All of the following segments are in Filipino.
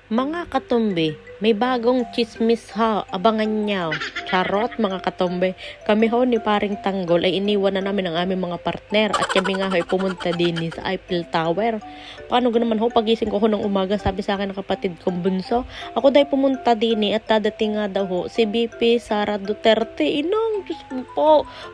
Mga katumbi, may bagong chismis ha, abangan niyo. Charot mga katumbi, kami ho ni Paring Tanggol ay iniwan na namin ang aming mga partner at kami nga ho ay pumunta din sa Eiffel Tower. Paano naman ho, pagising ko ho ng umaga, sabi sa akin ng kapatid kong bunso, ako dahil pumunta din at dadating nga daw ho si BP Sara Duterte. Inong, Diyos ko po,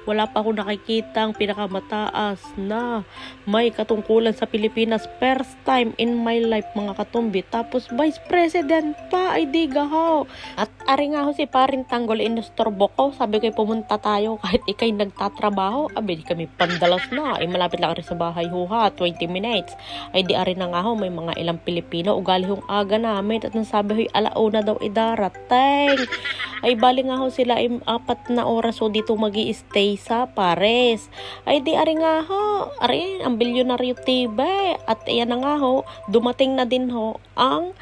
wala pa ako nakikita ang pinakamataas na may katungkulan sa Pilipinas. First time in my life mga katumbi, tapos Vice President pa, ay diga ho. At ari nga ho si Paring Tanggol, inostorbo ko, sabi ko pumunta tayo kahit ikay nagtatrabaho, abe di kami pandalas na, ay malapit lang rin sa bahay ho ha, 20 minutes, ay di ari na nga ho, may mga ilang Pilipino, ugali hong aga namin, at nasabi ho, alauna daw idarating, ay bali nga ho sila ay 4 na oras ho dito magi-stay sa Pares, ay di ari nga ho, ari ang Bilyonaryo TV, at ayan na nga ho, dumating na din ho ang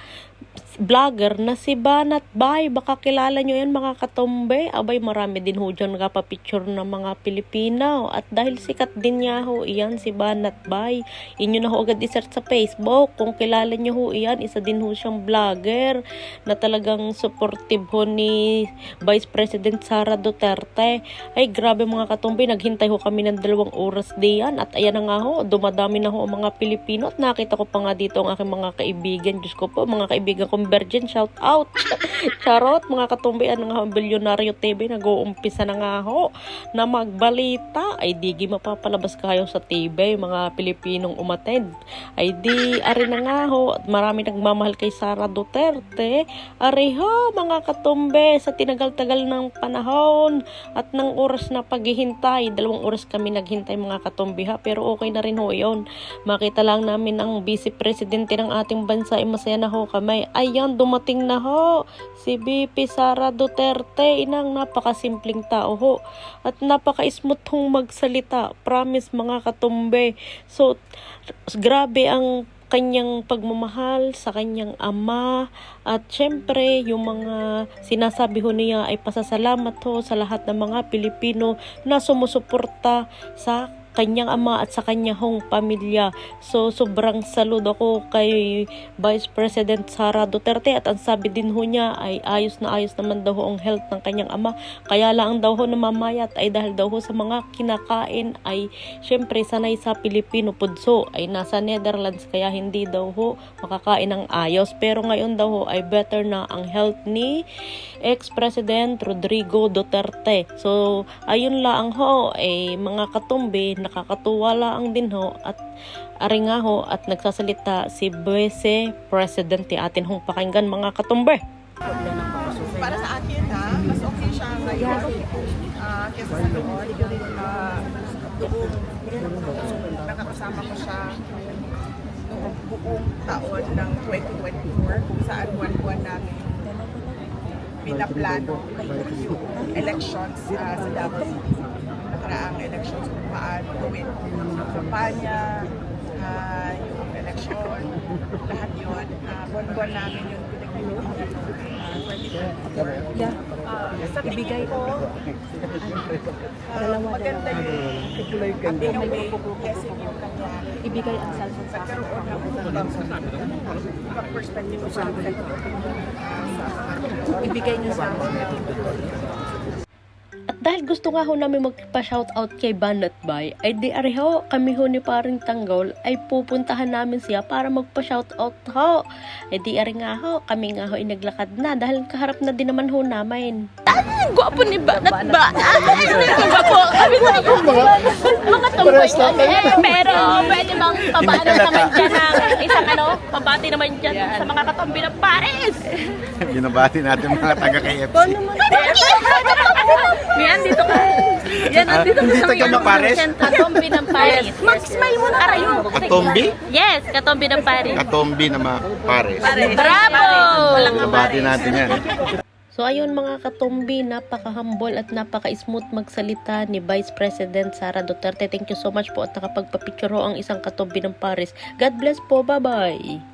vlogger na si Banat Bay. Baka kilala nyo yan mga katombe. Abay, marami din ho dyan picture ng mga Pilipino. At dahil sikat din niya ho, iyan si Banat Bay. Inyo na ho agad isearch sa Facebook. Kung kilala nyo ho iyan, isa din ho siyang vlogger na talagang supportive ho ni Vice President Sara Duterte. Ay, grabe mga katombe. Naghintay ho kami ng 2 oras diyan. At ayan na nga ho, dumadami na ho ang mga Pilipino. At nakita ko pa nga dito ang aking mga kaibigan. Diyos ko po, mga kaibigan Convergent, shout out. Charot, mga katumbi, ano nga ang Bilyonaryo TV, nag-uumpisa na nga ho na magbalita. Ay di mapapalabas kayo sa TV, mga Pilipinong umattend. Ay di, ari na nga ho, marami nagmamahal kay Sara Duterte. Ari ho, mga katumbi, sa tinagal-tagal ng panahon at ng oras na paghihintay, 2 oras kami naghintay mga katumbi ha, pero okay na rin ho yun. Makita lang namin ang Vice Presidente ng ating bansa, ay masaya na ho kami. Ayan, dumating na ho si BP Sara Duterte. Inang napakasimpleng tao ho at napaka-smooth hong magsalita, promise mga katumbe. So grabe ang kanyang pagmamahal sa kanyang ama, at syempre yung mga sinasabi ho niya ay pasasalamat ho sa lahat ng mga Pilipino na sumusuporta sa kanyang ama at sa kanya hong pamilya. So sobrang saludo ako kay Vice President Sara Duterte, at ang sabi din ho niya ay ayos naman daw ho ang health ng kanyang ama, kaya lang daw ho namamayat ay dahil daw ho sa mga kinakain ay syempre sanay sa Pilipino pudso, ay nasa Netherlands kaya hindi daw ho makakain ng ayos, pero ngayon daw ho ay better na ang health ni ex-president Rodrigo Duterte. So ayun lang ho, mga katumbi, nakakatuwa lang din ho, at ari nga ho, at nagsasalita si Vice Presidente. Atin hong pakinggan mga katumbe. Para sa akin mas okay siya ngayon kesa sa noon. Nakakasama ko siya noong buong taon ng 2024 kung saan buwan-buwan namin pinaplano yung elections sa Davao City. Nakaraang elections kung paano gawin yung kampanya, yung election, lahat yun. Buwan-buwan namin yung pinag-inuhan. Ibigay ko maganda yung pinaway blessing yung kanya. Ibigay ang cellphone sa akin. Nagkaroon ng ibang perspective sa akin. Ibigay niyo sa akin. Dahil gusto nga ho namin magpa-shoutout kay Banat Bay, ay di ari ho, kami ho ni Paring Tanggol ay pupuntahan namin siya para magpa-shoutout ho. Ay di ari nga ho, kami nga ho inaglakad na dahil kaharap na din naman ho namin. Ang gwapo ni Banat Bay! Ang gwapo! Kami mga tumboy kami. Pero pwede bang pabaano naman dyan ng isang pabati naman dyan sa mga katumbi ng Paris. Binabati natin mga taga-KFC. Yan, dito ka. Yan, dito ka. Hindi taga Paris? Katombi ng Paris. Mag-smile mo na kayo. Katombi? Yes, Katombi ng Paris. Katombi na Paris. Bravo! Binabati natin yan. So ayun mga katombi, napaka-humble at napaka-smooth magsalita ni Vice President Sara Duterte. Thank you so much po at nakapagpa-picture ho ang isang katombi ng Paris. God bless po, bye-bye!